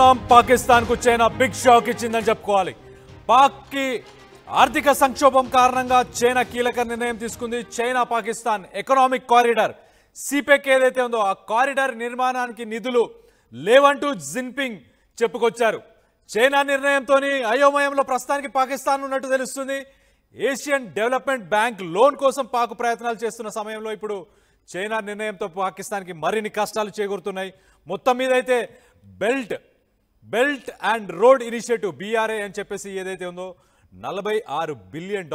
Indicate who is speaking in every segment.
Speaker 1: చూస్తున్నాం పాకిస్తాన్ కు China big shock ఇచ్చిందని చెప్పుకోవాలి. పాక్ కి ఆర్థిక సంక్షోభం కారణంగా చైనా కీలక నిర్ణయం తీసుకుంది. చైనా పాకిస్తాన్ ఎకనామిక్ కారిడార్ సిపెక్ ఏదైతే ఉందో ఆ కారిడార్ నిర్మాణానికి నిధులు లేవంటూ జిన్పింగ్ చెప్పుకొచ్చారు. చైనా నిర్ణయంతో అయోమయంలో ప్రస్తుతానికి పాకిస్తాన్ ఉన్నట్టు తెలుస్తుంది. ఏషియన్ డెవలప్మెంట్ బ్యాంక్ లోన్ కోసం పాక్ ప్రయత్నాలు చేస్తున్న సమయంలో ఇప్పుడు చైనా నిర్ణయంతో పాకిస్తాన్కి మరిన్ని కష్టాలు చేకూరుతున్నాయి. మొత్తం మీద అయితే belt and road initiative BRI అని చెప్పేసి ఏదైతే ఉందో $46 బిలియన్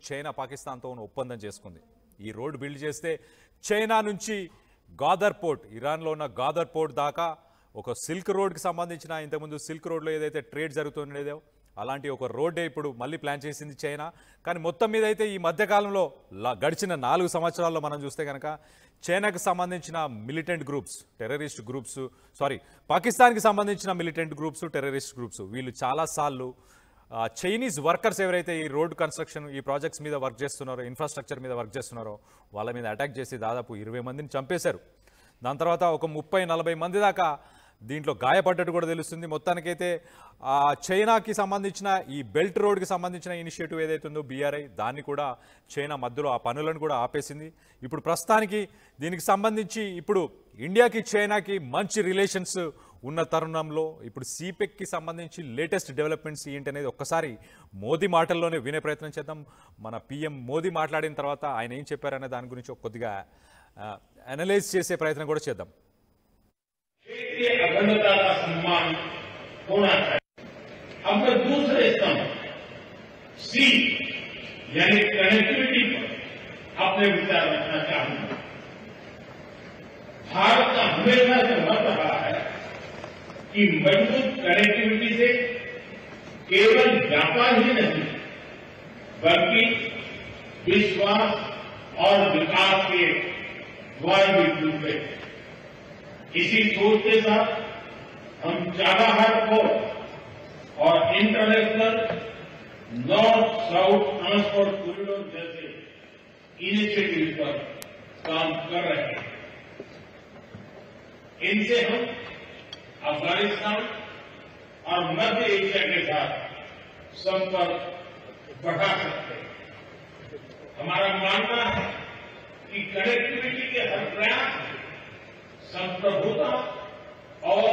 Speaker 1: చైనా పాకిస్తాన్తో ఒప్పందం చేసుకుంది. ఈ రోడ్ బిల్డ్ చేస్తే చైనా నుంచి గాదర్ పోర్ట్, ఇరాన్లో ఉన్న గాదర్ పోర్ట్ దాకా ఒక సిల్క్ రోడ్కి సంబంధించిన, ఇంతకుముందు సిల్క్ రోడ్లో ఏదైతే ట్రేడ్ జరుగుతుండేదో అలాంటి ఒక రోడ్డే ఇప్పుడు మళ్ళీ ప్లాన్ చేసింది చైనా. కానీ మొత్తం మీద అయితే ఈ మధ్యకాలంలో గడిచిన 4 సంవత్సరాల్లో మనం చూస్తే కనుక చైనాకు సంబంధించిన మిలిటెంట్ గ్రూప్స్, పాకిస్తాన్కి సంబంధించిన మిలిటెంట్ గ్రూప్స్, టెర్రరిస్ట్ గ్రూప్స్ వీళ్ళు చాలాసార్లు చైనీస్ వర్కర్స్ ఎవరైతే ఈ రోడ్ కన్స్ట్రక్షన్, ఈ ప్రాజెక్ట్స్ మీద వర్క్ చేస్తున్నారో, ఇన్ఫ్రాస్ట్రక్చర్ మీద వర్క్ చేస్తున్నారో వాళ్ళ మీద అటాక్ చేసి దాదాపు 20 మందిని చంపేశారు. దాని తర్వాత ఒక 30-40 మంది దాకా దీంట్లో గాయపడ్డట్టు కూడా తెలుస్తుంది. మొత్తానికైతే చైనాకి సంబంధించిన ఈ బెల్ట్ రోడ్కి సంబంధించిన ఇనిషియేటివ్ ఏదైతే ఉందో BRI, దాన్ని కూడా చైనా మధ్యలో ఆ పనులను కూడా ఆపేసింది. ఇప్పుడు ప్రస్తుతానికి దీనికి సంబంధించి ఇప్పుడు ఇండియాకి చైనాకి మంచి రిలేషన్స్ ఉన్న తరుణంలో ఇప్పుడు సిపెక్కి సంబంధించి లేటెస్ట్ డెవలప్మెంట్స్ ఏంటి అనేది ఒక్కసారి మోదీ మాటల్లోనే వినే ప్రయత్నం చేద్దాం. మన PM మోదీ మాట్లాడిన తర్వాత ఆయన ఏం చెప్పారనే దాని గురించి కొద్దిగా అనలైజ్ చేసే ప్రయత్నం కూడా చేద్దాం.
Speaker 2: क्षेत्रीय अखंडता का सम्मान होना चाहिए. अब मैं दूसरे स्तंभ सी यानी कनेक्टिविटी पर अपने विचार रखना चाहूंगा. भारत का हमेशा से मत रहा है कि मजबूत कनेक्टिविटी से केवल व्यापार ही नहीं बल्कि विश्वास और विकास के द्वार भी खुलते हैं. इसी सोच के साथ हम चाबहार पोर्ट और international north south transport corridor जैसे इनिशिएटिव पर काम कर रहे हैं. इनसे हम अफगानिस्तान और मध्य एशिया के साथ संपर्क बढ़ा सकते हैं. हमारा मानना है कि कनेक्टिविटी के हर प्रयास संप्रभुता और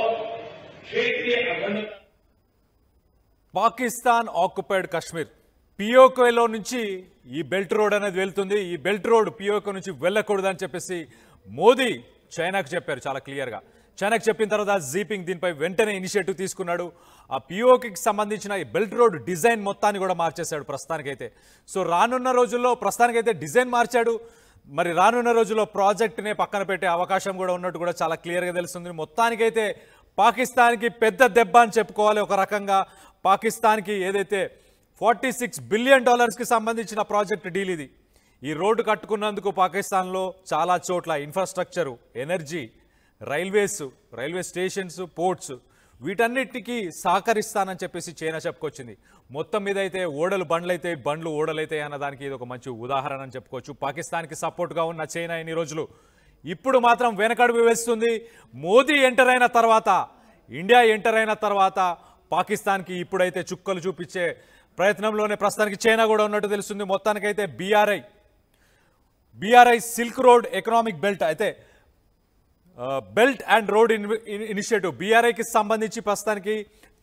Speaker 2: क्षेत्रीय अखंडता.
Speaker 1: పాకిస్తాన్ ఆక్యుపైడ్ కాశ్మీర్ పిఓకేలో నుంచి ఈ బెల్ట్ రోడ్ అనేది వెళ్తుంది. ఈ బెల్ట్ రోడ్ పిఓకే నుంచి వెళ్ళకూడదని చెప్పేసి మోదీ చైనాకు చెప్పారు చాలా క్లియర్గా. చైనాకు చెప్పిన తర్వాత జిన్పింగ్ దీనిపై వెంటనే ఇనిషియేటివ్ తీసుకున్నాడు. ఆ పిఓకేకి సంబంధించిన ఈ బెల్ట్ రోడ్ డిజైన్ మొత్తాన్ని కూడా మార్చేశాడు ప్రస్తుతానికైతే. సో రానున్న రోజుల్లో ప్రస్తుతానికైతే డిజైన్ మార్చాడు. మరి రానున్న రోజుల్లో ప్రాజెక్ట్నే పక్కన పెట్టే అవకాశం కూడా ఉన్నట్టు కూడా చాలా క్లియర్గా తెలుస్తుంది. మొత్తానికైతే పాకిస్తాన్కి పెద్ద దెబ్బ అని చెప్పుకోవాలి. ఒక రకంగా పాకిస్తాన్కి ఏదైతే $46 బిలియన్ సంబంధించిన ప్రాజెక్ట్ డీల్ ఇది. ఈ రోడ్డు కట్టుకున్నందుకు పాకిస్తాన్లో చాలా చోట్ల infrastructure, energy, railway stations, ports వీటన్నిటికీ సహకరిస్తానని చెప్పేసి చైనా చెప్పుకొచ్చింది. మొత్తం మీద అయితే బండ్లు ఓడలైతాయి అన్నదానికి ఇది ఒక మంచి ఉదాహరణ అని చెప్పుకోవచ్చు. పాకిస్తాన్కి సపోర్ట్గా ఉన్న చైనా ఇన్ని రోజులు ఇప్పుడు మాత్రం వెనకడుగు వేస్తుంది. మోదీ ఎంటర్ అయిన తర్వాత, ఇండియా ఎంటర్ అయిన తర్వాత పాకిస్తాన్కి ఇప్పుడైతే చుక్కలు చూపించే ప్రయత్నంలోనే ప్రస్తుతానికి చైనా కూడా ఉన్నట్టు తెలుస్తుంది. మొత్తానికైతే BRI silk road economic belt అయితే బెల్ట్ అండ్ రోడ్ ఇనిషియేటివ్ BRIకి సంబంధించి ప్రస్తుతానికి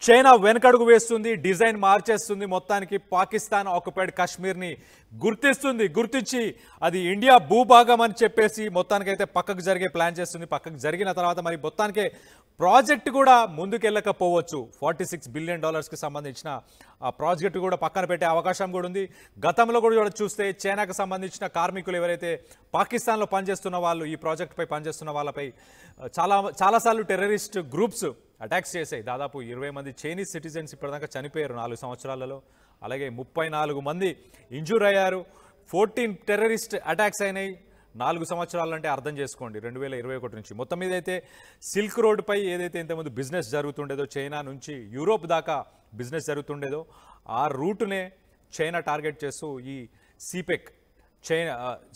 Speaker 1: చైనా వెనకడుగు వేస్తుంది, డిజైన్ మార్చేస్తుంది. మొత్తానికి పాకిస్తాన్ ఆక్యుపైడ్ కాశ్మీర్ని గుర్తించి అది ఇండియా భూభాగం అని చెప్పేసి మొత్తానికైతే పక్కకు జరిగే ప్లాన్ చేస్తుంది. పక్కకు జరిగిన తర్వాత మరి మొత్తానికే ప్రాజెక్ట్ కూడా ముందుకెళ్ళకపోవచ్చు. $46 బిలియన్ సంబంధించిన ఆ ప్రాజెక్టు కూడా పక్కన పెట్టే అవకాశం కూడా ఉంది. గతంలో కూడా చూస్తే చైనాకు సంబంధించిన కార్మికులు ఎవరైతే పాకిస్తాన్లో పనిచేస్తున్న వాళ్ళు, ఈ ప్రాజెక్టుపై పనిచేస్తున్న వాళ్ళపై చాలాసార్లు టెర్రరిస్ట్ గ్రూప్స్ అటాక్స్ చేశాయి. దాదాపు 20 మంది చైనీస్ సిటిజన్స్ ఇప్పటిదాకా చనిపోయారు 4 సంవత్సరాలలో. అలాగే 34 మంది ఇంజూర్ అయ్యారు. 14 టెర్రరిస్ట్ అటాక్స్ అయినాయి 4 సంవత్సరాలంటే అర్థం చేసుకోండి 2021 నుంచి. మొత్తం మీద అయితే సిల్క్ రోడ్పై ఏదైతే ఇంతకుముందు బిజినెస్ జరుగుతుండేదో, చైనా నుంచి యూరోప్ దాకా బిజినెస్ జరుగుతుండేదో ఆ రూట్నే చైనా టార్గెట్ చేస్తూ ఈ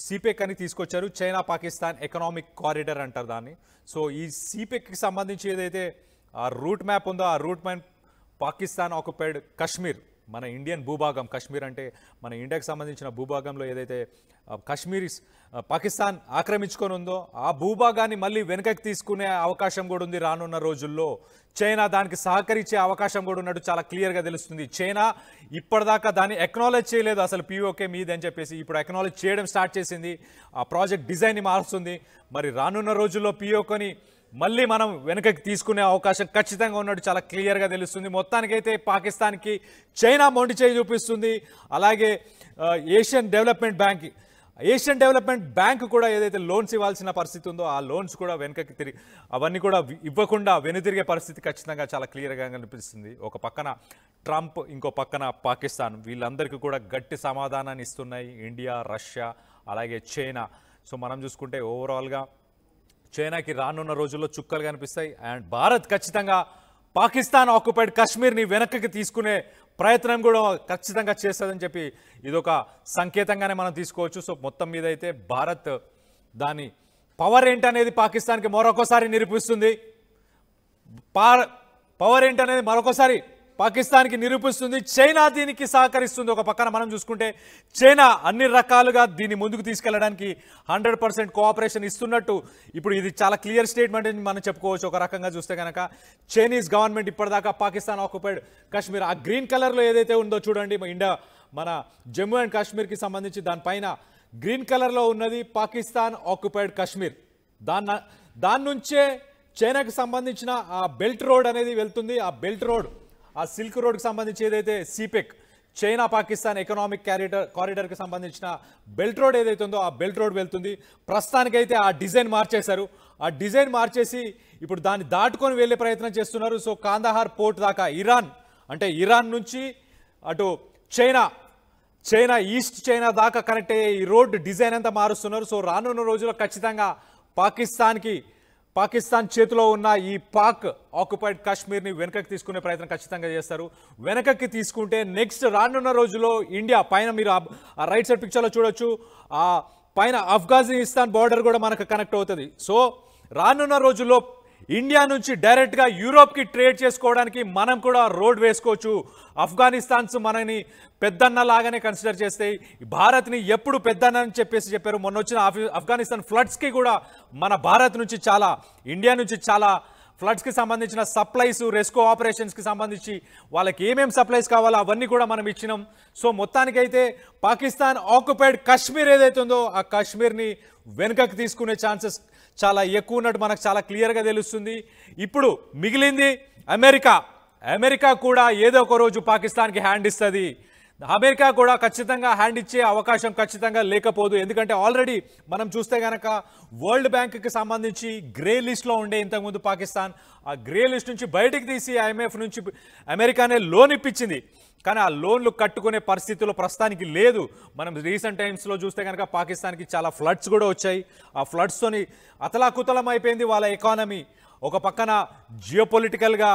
Speaker 1: సిపెక్ అని తీసుకొచ్చారు. చైనా పాకిస్తాన్ ఎకనామిక్ కారిడార్ అంటారు దాన్ని. సో ఈ సిపెక్కి సంబంధించి ఏదైతే ఆ రూట్ మ్యాప్ ఉందో ఆ route map Pakistan occupied Kashmir, మన ఇండియన్ భూభాగం. కాశ్మీర్ అంటే మన ఇండియాకి సంబంధించిన భూభాగంలో ఏదైతే కాశ్మీర్ పాకిస్తాన్ ఆక్రమించుకొని ఉందో ఆ భూభాగాన్ని మళ్ళీ వెనకకి తీసుకునే అవకాశం కూడా ఉంది రానున్న రోజుల్లో. చైనా దానికి సహకరించే అవకాశం కూడా ఉన్నట్టు చాలా క్లియర్గా తెలుస్తుంది. చైనా ఇప్పటిదాకా దాన్ని ఎక్నాలెడ్జ్ చేయలేదు అసలు పిఓకే మీది అని చెప్పేసి, ఇప్పుడు ఎక్నాలెడ్జ్ చేయడం స్టార్ట్ చేసింది. ఆ ప్రాజెక్ట్ డిజైన్ని మారుస్తుంది. మరి రానున్న రోజుల్లో పిఓకేని మళ్ళీ మనం వెనకకి తీసుకునే అవకాశం ఖచ్చితంగా ఉన్నట్టు చాలా క్లియర్గా తెలుస్తుంది. మొత్తానికైతే పాకిస్తాన్కి చైనా మొండి చేయి చూపిస్తుంది. అలాగే ఏషియన్ డెవలప్మెంట్ బ్యాంక్ కూడా ఏదైతే లోన్స్ ఇవ్వాల్సిన పరిస్థితి ఉందో ఆ లోన్స్ కూడా వెనకకి తిరిగి అవన్నీ కూడా ఇవ్వకుండా వెనుతిరిగే పరిస్థితి ఖచ్చితంగా చాలా క్లియర్గా కనిపిస్తుంది. ఒక పక్కన ట్రంప్, ఇంకో పక్కన పాకిస్తాన్, వీళ్ళందరికీ కూడా గట్టి సమాధానాన్ని ఇస్తున్నాయి ఇండియా, రష్యా, అలాగే చైనా. సో మనం చూసుకుంటే ఓవరాల్గా చైనాకి రానున్న రోజుల్లో చుక్కలు కనిపిస్తాయి. అండ్ భారత్ ఖచ్చితంగా పాకిస్తాన్ ఆక్యుపైడ్ కాశ్మీర్ని వెనక్కి తీసుకునే ప్రయత్నం కూడా ఖచ్చితంగా చేస్తుందని చెప్పి ఇదొక సంకేతంగానే మనం తీసుకోవచ్చు. సో మొత్తం మీద అయితే భారత్ దాని పవర్ ఏంటనేది పాకిస్తాన్కి మరొకసారి నిరూపిస్తుంది. పవర్ ఏంటనేది మరొకసారి పాకిస్తాన్కి నిరూపిస్తుంది. చైనా దీనికి సహకరిస్తుంది. ఒక పక్కన మనం చూసుకుంటే చైనా అన్ని రకాలుగా దీన్ని ముందుకు తీసుకెళ్లడానికి 100% కోఆపరేషన్ ఇస్తున్నట్టు ఇప్పుడు ఇది చాలా క్లియర్ స్టేట్మెంట్ అని మనం చెప్పుకోవచ్చు. ఒక రకంగా చూస్తే కనుక చైనీస్ గవర్నమెంట్ ఇప్పటిదాకా పాకిస్తాన్ ఆక్యుపైడ్ కాశ్మీర్ ఆ గ్రీన్ కలర్లో ఏదైతే ఉందో చూడండి, మన జమ్మూ అండ్ కాశ్మీర్కి సంబంధించి దానిపైన గ్రీన్ కలర్లో ఉన్నది పాకిస్తాన్ ఆక్యుపైడ్ కాశ్మీర్. దాని నుంచే చైనాకి సంబంధించిన ఆ బెల్ట్ రోడ్ అనేది వెళ్తుంది. ఆ బెల్ట్ రోడ్, ఆ సిల్క్ రోడ్కి సంబంధించి ఏదైతే సిపెక్, చైనా పాకిస్తాన్ ఎకనామిక్ కారిడార్కి సంబంధించిన బెల్ట్ రోడ్ ఏదైతే ఉందో ఆ బెల్ట్ రోడ్ వెళ్తుంది. ప్రస్తుతానికైతే ఆ డిజైన్ మార్చేశారు. ఆ డిజైన్ మార్చేసి ఇప్పుడు దాన్ని దాటుకొని వెళ్ళే ప్రయత్నం చేస్తున్నారు. సో కాందహార్ పోర్ట్ దాకా ఇరాన్ నుంచి అటు చైనా ఈస్ట్ చైనా దాకా కనెక్ట్ అయ్యే ఈ రోడ్ డిజైన్ అంతా మారుస్తున్నారు. సో రానున్న రోజుల్లో ఖచ్చితంగా పాకిస్తాన్ చేతిలో ఉన్న ఈ పాక్ ఆక్యుపైడ్ కాశ్మీర్ని వెనకకి తీసుకునే ప్రయత్నం ఖచ్చితంగా చేస్తారు. వెనకకి తీసుకుంటే నెక్స్ట్ రానున్న రోజుల్లో ఇండియా పైన మీరు ఆ రైట్ సైడ్ పిక్చర్లో చూడొచ్చు, ఆ పైన ఆఫ్ఘనిస్తాన్ బార్డర్ కూడా మనకు కనెక్ట్ అవుతుంది. సో రానున్న రోజుల్లో ఇండియా నుంచి డైరెక్ట్గా యూరోప్కి ట్రేడ్ చేసుకోవడానికి మనం కూడా రోడ్ వేసుకోవచ్చు. ఆఫ్ఘనిస్తాన్స్ మనని పెద్దన్న లాగానే కన్సిడర్ చేస్తాయి. భారత్ని ఎప్పుడు పెద్దన్న అని చెప్పారు. మొన్న వచ్చిన ఆఫ్ఘనిస్తాన్ ఫ్లడ్స్కి కూడా మన భారత్ నుంచి ఇండియా నుంచి చాలా ఫ్లడ్స్కి సంబంధించిన సప్లైస్, రెస్క్యూ ఆపరేషన్స్కి సంబంధించి వాళ్ళకి ఏమేమి సప్లైస్ కావాలో అవన్నీ కూడా మనం ఇచ్చినాం. సో మొత్తానికైతే పాకిస్తాన్ ఆక్యుపైడ్ కాశ్మీర్ ఏదైతే ఉందో ఆ కాశ్మీర్ని వెనుకకు తీసుకునే ఛాన్సెస్ చాలా ఎక్కువ ఉన్నట్టు మనకు చాలా క్లియర్గా తెలుస్తుంది. ఇప్పుడు మిగిలింది అమెరికా కూడా ఏదో ఒక రోజు పాకిస్తాన్కి హ్యాండ్ ఇస్తుంది. అమెరికా కూడా ఖచ్చితంగా హ్యాండ్ ఇచ్చే అవకాశం ఖచ్చితంగా లేకపోదు. ఎందుకంటే ఆల్రెడీ మనం చూస్తే కనుక వరల్డ్ బ్యాంక్కి సంబంధించి గ్రే లిస్ట్లో ఉండే ఇంతకుముందు పాకిస్తాన్, ఆ గ్రే లిస్ట్ నుంచి బయటికి తీసి IMF నుంచి అమెరికానే లోన్ ఇప్పించింది. కానీ ఆ లోన్లు కట్టుకునే పరిస్థితుల్లో ప్రస్తుతానికి లేదు. మనం రీసెంట్ టైమ్స్లో చూస్తే కనుక పాకిస్తాన్కి చాలా ఫ్లడ్స్ కూడా వచ్చాయి. ఆ ఫ్లడ్స్తోని అతలాకుతలం అయిపోయింది వాళ్ళ ఎకానమీ. ఒక పక్కన జియోపొలిటికల్గా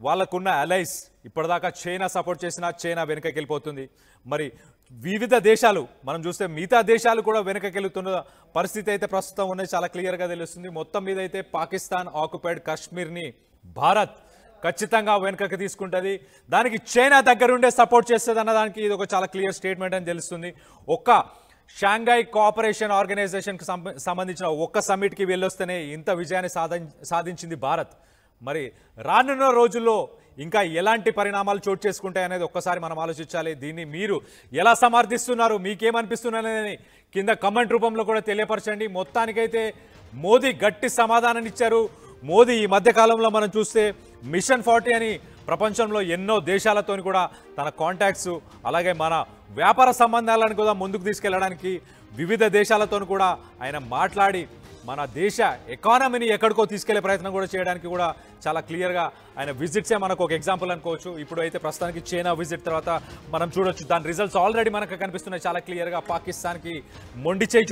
Speaker 1: వాళ్ళకున్న అలైస్ ఇప్పటిదాకా చైనా సపోర్ట్ చేసినా చైనా వెనకకి వెళ్ళిపోతుంది. మరి వివిధ దేశాలు మనం చూస్తే మిగతా దేశాలు కూడా వెనకకి వెళ్తున్న పరిస్థితి అయితే ప్రస్తుతం ఉన్నది చాలా క్లియర్గా తెలుస్తుంది. మొత్తం మీద అయితే పాకిస్తాన్ ఆక్యుపైడ్ కాశ్మీర్ని భారత్ ఖచ్చితంగా వెనకకి తీసుకుంటుంది. దానికి చైనా దగ్గరుండే సపోర్ట్ చేస్తుంది అన్నదానికి ఇది ఒక చాలా క్లియర్ స్టేట్మెంట్ అని తెలుస్తుంది. షాంఘై కోఆపరేషన్ ఆర్గనైజేషన్కి సంబంధించిన ఒక్క సమ్మిట్కి వెళ్ళొస్తేనే ఇంత విజయాన్ని సాధించింది భారత్. మరి రానున్న రోజుల్లో ఇంకా ఎలాంటి పరిణామాలు చోటు చేసుకుంటాయి అనేది ఒక్కసారి మనం ఆలోచించాలి. దీన్ని మీరు ఎలా సమర్థిస్తున్నారు, మీకేమనిపిస్తున్నారని కింద కమెంట్ రూపంలో కూడా తెలియపరచండి. మొత్తానికైతే మోదీ గట్టి సమాధానాన్ని ఇచ్చారు. మోదీ ఈ మధ్యకాలంలో మనం చూస్తే మిషన్ 40 అని ప్రపంచంలో ఎన్నో దేశాలతో కూడా తన కాంటాక్ట్స్, అలాగే మన వ్యాపార సంబంధాలను కూడా ముందుకు తీసుకెళ్లడానికి వివిధ దేశాలతో కూడా ఆయన మాట్లాడి మన దేశ ఎకానమీని ఎక్కడికో తీసుకెళ్లే ప్రయత్నం కూడా చేయడానికి కూడా చాలా క్లియర్గా ఆయన విజిట్సే మనకు ఒక ఎగ్జాంపుల్ అనుకోవచ్చు. ఇప్పుడు అయితే ప్రస్తుతానికి చైనా విజిట్ తర్వాత మనం చూడొచ్చు దాని రిజల్ట్స్ ఆల్రెడీ మనకు కనిపిస్తున్నాయి చాలా క్లియర్గా. పాకిస్తాన్కి మొండి చేయి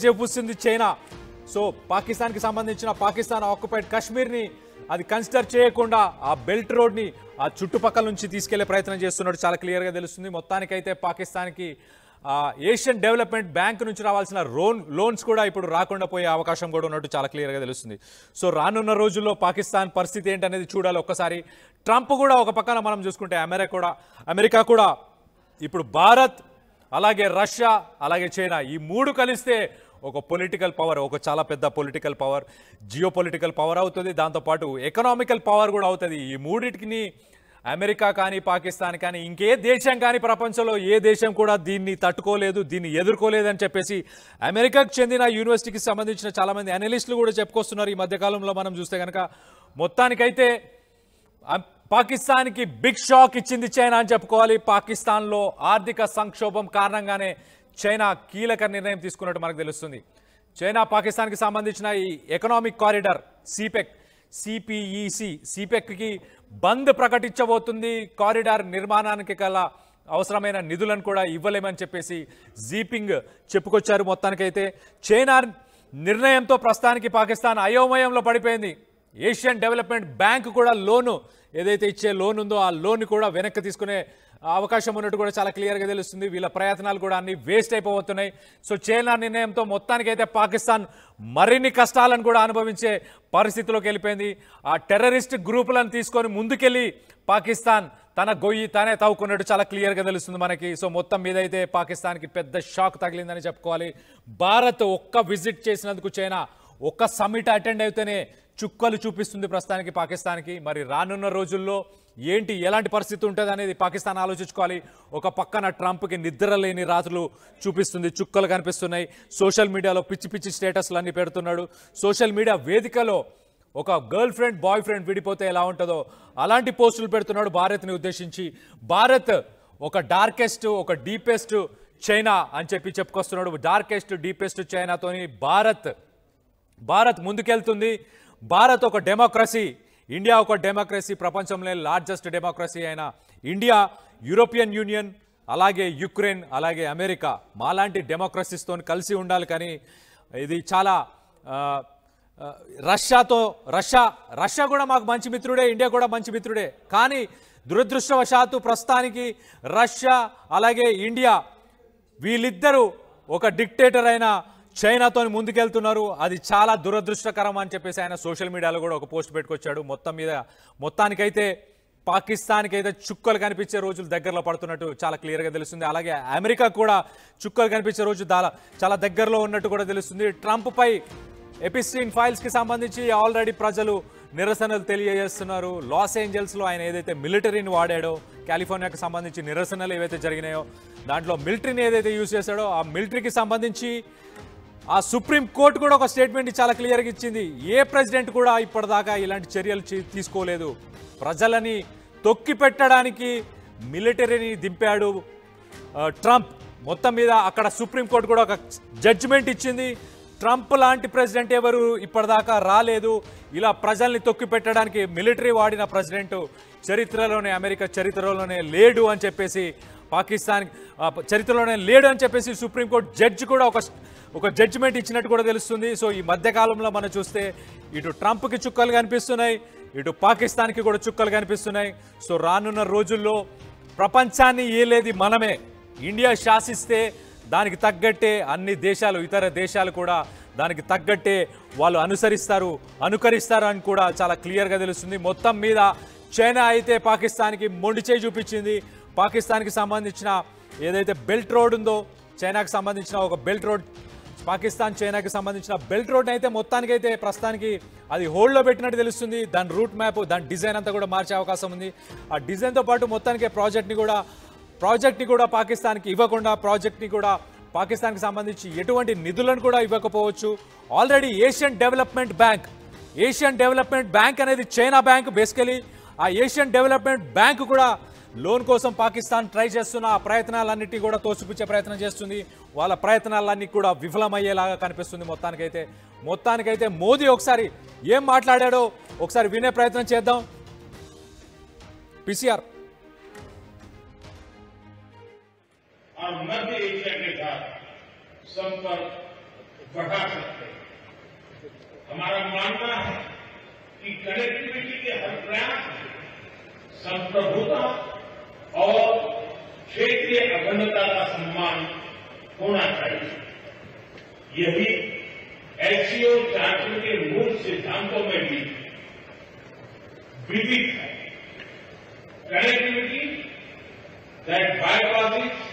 Speaker 1: చూపిస్తుంది చైనా. సో పాకిస్తాన్కి సంబంధించిన పాకిస్తాన్ ఆక్యుపైడ్ కాశ్మీర్ని అది కన్సిడర్ చేయకుండా ఆ బెల్ట్ రోడ్ని ఆ చుట్టుపక్కల నుంచి తీసుకెళ్లే ప్రయత్నం చేస్తున్నట్టు చాలా క్లియర్గా తెలుస్తుంది. మొత్తానికైతే పాకిస్తాన్కి ఏషియన్ డెవలప్మెంట్ బ్యాంక్ నుంచి రావాల్సిన లోన్స్ కూడా ఇప్పుడు రాకుండా పోయే అవకాశం కూడా ఉన్నట్టు చాలా క్లియర్గా తెలుస్తుంది. సో రానున్న రోజుల్లో పాకిస్తాన్ పరిస్థితి ఏంటనేది చూడాలి ఒక్కసారి. ట్రంప్ కూడా ఒక పక్కన మనం చూసుకుంటే అమెరికా కూడా ఇప్పుడు భారత్, అలాగే రష్యా, అలాగే చైనా ఈ మూడు కలిస్తే ఒక పొలిటికల్ పవర్, ఒక చాలా పెద్ద political power, geo political power అవుతుంది. దాంతోపాటు ఎకనామికల్ పవర్ కూడా అవుతుంది. ఈ మూడింటిని అమెరికా కానీ, పాకిస్తాన్ కానీ, ఇంకే దేశం కానీ, ప్రపంచంలో ఏ దేశం కూడా దీన్ని తట్టుకోలేదు, దీన్ని ఎదుర్కోలేదని చెప్పేసి అమెరికాకు చెందిన యూనివర్సిటీకి సంబంధించిన చాలామంది అనలిస్టులు కూడా చెప్పుకొస్తున్నారు. ఈ మధ్యకాలంలో మనం చూస్తే కనుక మొత్తానికైతే పాకిస్తాన్కి బిగ్ షాక్ ఇచ్చింది చైనా అని చెప్పుకోవాలి. పాకిస్తాన్లో ఆర్థిక సంక్షోభం కారణంగానే చైనా కీలక నిర్ణయం తీసుకున్నట్టు మనకు తెలుస్తుంది. చైనా పాకిస్తాన్కి సంబంధించిన ఈ ఎకనామిక్ కారిడార్ సిపెక్కి బంద్ ప్రకటించబోతుంది. కారిడార్ నిర్మాణానికి గల అవసరమైన నిధులను కూడా ఇవ్వలేమని చెప్పేసి జీపింగ్ చెప్పుకొచ్చారు. మొత్తానికైతే చైనా నిర్ణయంతో ప్రస్తుతానికి పాకిస్తాన్ అయోమయంలో పడిపోయింది. ఏషియన్ డెవలప్మెంట్ బ్యాంక్ కూడా లోను ఏదైతే ఇచ్చే లోన్ ఉందో ఆ లోన్ కూడా వెనక్కి తీసుకునే అవకాశం ఉన్నట్టు కూడా చాలా క్లియర్గా తెలుస్తుంది. వీళ్ళ ప్రయత్నాలు కూడా అన్ని వేస్ట్ అయిపోతున్నాయి. సో చైనా నిర్ణయంతో మొత్తానికైతే పాకిస్తాన్ మరిన్ని కష్టాలను కూడా అనుభవించే పరిస్థితిలోకి వెళ్ళిపోయింది. ఆ టెర్రరిస్ట్ గ్రూపులను తీసుకొని ముందుకెళ్ళి పాకిస్తాన్ తన గొయ్యి తానే తవ్వుకున్నట్టు చాలా క్లియర్గా తెలుస్తుంది మనకి. సో మొత్తం మీద అయితే పాకిస్తాన్కి పెద్ద షాక్ తగిలిందని చెప్పుకోవాలి. భారత్ ఒక్క విజిట్ చేసినందుకు చైనా ఒక్క సమ్మిట్ అటెండ్ అయితేనే చుక్కలు చూపిస్తుంది ప్రస్తుతానికి పాకిస్తాన్కి. మరి రానున్న రోజుల్లో ఏంటి, ఎలాంటి పరిస్థితి ఉంటుంది అనేది పాకిస్తాన్ ఆలోచించుకోవాలి. ఒక పక్కన ట్రంప్కి నిద్ర లేని రాత్రులు చూపిస్తుంది, చుక్కలు కనిపిస్తున్నాయి. సోషల్ మీడియాలో పిచ్చి పిచ్చి స్టేటస్లు అన్నీ పెడుతున్నాడు. సోషల్ మీడియా వేదికలో ఒక గర్ల్ ఫ్రెండ్ బాయ్ ఫ్రెండ్ విడిపోతే ఎలా ఉంటుందో అలాంటి పోస్టులు పెడుతున్నాడు భారత్ని ఉద్దేశించి. భారత్ ఒక డార్కెస్ట్, ఒక డీపెస్ట్ చైనా అని చెప్పుకొస్తున్నాడు. డార్కెస్ట్ డీపెస్ట్ చైనాతోని భారత్ ముందుకెళ్తుంది. భారత్ ఒక డెమోక్రసీ, ఇండియా ఒక డెమోక్రసీ, ప్రపంచంలో లార్జెస్ట్ డెమోక్రసీ అయిన ఇండియా, యూరోపియన్ యూనియన్, అలాగే యుక్రెయిన్, అలాగే అమెరికా మాలాంటి డెమోక్రసీస్తో కలిసి ఉండాలి. కానీ ఇది చాలా రష్యా కూడా మాకు మంచి మిత్రుడే, ఇండియా కూడా మంచి మిత్రుడే. కానీ దురదృష్టవశాత్తు ప్రస్తుతానికి రష్యా అలాగే ఇండియా వీళ్ళిద్దరూ ఒక డిక్టేటర్ అయిన చైనాతో ముందుకెళ్తున్నారు. అది చాలా దురదృష్టకరం అని చెప్పేసి ఆయన సోషల్ మీడియాలో కూడా ఒక పోస్ట్ పెట్టుకొచ్చాడు. మొత్తానికైతే పాకిస్తాన్కి అయితే చుక్కలు కనిపించే రోజులు దగ్గరలో పడుతున్నట్టు చాలా క్లియర్గా తెలుస్తుంది. అలాగే అమెరికా కూడా చుక్కలు కనిపించే రోజు చాలా దగ్గరలో ఉన్నట్టు కూడా తెలుస్తుంది. ట్రంప్పై ఎపిస్టీన్ ఫైల్స్కి సంబంధించి ఆల్రెడీ ప్రజలు నిరసనలు తెలియజేస్తున్నారు. లాస్ ఏంజల్స్లో ఆయన ఏదైతే మిలిటరీని వాడాడో, కాలిఫోర్నియాకి సంబంధించి నిరసనలు ఏవైతే జరిగినాయో దాంట్లో మిలిటరీని ఏదైతే యూజ్ చేశాడో ఆ మిలిటరీకి సంబంధించి ఆ సుప్రీం కోర్టు కూడా ఒక స్టేట్మెంట్ చాలా క్లియర్గా ఇచ్చింది. ఏ ప్రెసిడెంట్ కూడా ఇప్పటిదాకా ఇలాంటి చర్యలు తీసుకోలేదు. ప్రజలని తొక్కి పెట్టడానికి మిలిటరీని దింపాడు ట్రంప్. మొత్తం మీద అక్కడ సుప్రీంకోర్టు కూడా ఒక జడ్జిమెంట్ ఇచ్చింది. ట్రంప్ లాంటి ప్రెసిడెంట్ ఎవరు ఇప్పటిదాకా రాలేదు. ఇలా ప్రజల్ని తొక్కి పెట్టడానికి మిలిటరీ వాడిన ప్రెసిడెంట్ చరిత్రలోనే, అమెరికా చరిత్రలోనే లేడు అని చెప్పేసి, పాకిస్తాన్ చరిత్రలోనే లేడు అని చెప్పేసి సుప్రీంకోర్టు జడ్జి కూడా ఒక జడ్జిమెంట్ ఇచ్చినట్టు కూడా తెలుస్తుంది. సో ఈ మధ్యకాలంలో మనం చూస్తే ఇటు ట్రంప్కి చుక్కలు కనిపిస్తున్నాయి, ఇటు పాకిస్తాన్కి కూడా చుక్కలు కనిపిస్తున్నాయి. సో రానున్న రోజుల్లో ప్రపంచాన్ని ఏలేది మనమే. ఇండియా శాసిస్తే దానికి తగ్గట్టే అన్ని దేశాలు, ఇతర దేశాలు కూడా దానికి తగ్గట్టే వాళ్ళు అనుకరిస్తారు అని కూడా చాలా క్లియర్గా తెలుస్తుంది. మొత్తం మీద చైనా అయితే పాకిస్తాన్కి మొండి చేయి చూపించింది. పాకిస్తాన్కి సంబంధించిన ఏదైతే బెల్ట్ రోడ్ ఉందో, చైనాకి సంబంధించిన ఒక బెల్ట్ రోడ్, పాకిస్తాన్ చైనాకి సంబంధించిన బెల్ట్ రోడ్ అయితే మొత్తానికైతే ప్రస్తుతానికి అది హోల్డ్లో పెట్టినట్టు తెలుస్తుంది. దాని రూట్ మ్యాప్, దాని డిజైన్ అంతా కూడా మార్చే అవకాశం ఉంది. ఆ డిజైన్తో పాటు మొత్తానికి ప్రాజెక్ట్ని కూడా పాకిస్తాన్కి ఇవ్వకుండా, ప్రాజెక్ట్ని కూడా పాకిస్తాన్కి సంబంధించి ఎటువంటి నిధులను కూడా ఇవ్వకపోవచ్చు. ఆల్రెడీ ఏషియన్ డెవలప్మెంట్ బ్యాంక్ అనేది చైనా బ్యాంక్ బేసికలీ. ఆ ఏషియన్ డెవలప్మెంట్ బ్యాంక్ కూడా లోన్ కోసం పాకిస్తాన్ ట్రై చేస్తున్న ఆ ప్రయత్నాలన్నింటినీ కూడా తోసిపుచ్చే ప్రయత్నం చేస్తుంది. వాళ్ళ ప్రయత్నాలన్నీ కూడా విఫలమయ్యేలాగా కనిపిస్తుంది. మొత్తానికైతే మోదీ ఒకసారి ఏం మాట్లాడాడో ఒకసారి వినే ప్రయత్నం చేద్దాం. పీసీఆర్
Speaker 2: और मध्य एशिया के साथ संपर्क बढ़ा सकते हैं। हमारा मानना है कि कनेक्टिविटी के हर प्रयास संप्रभुता और क्षेत्रीय अखंडता का सम्मान होना चाहिए। यही एससीओ चार्टर के मूल सिद्धांतों में भी विदित है। Connectivity that बायपासेस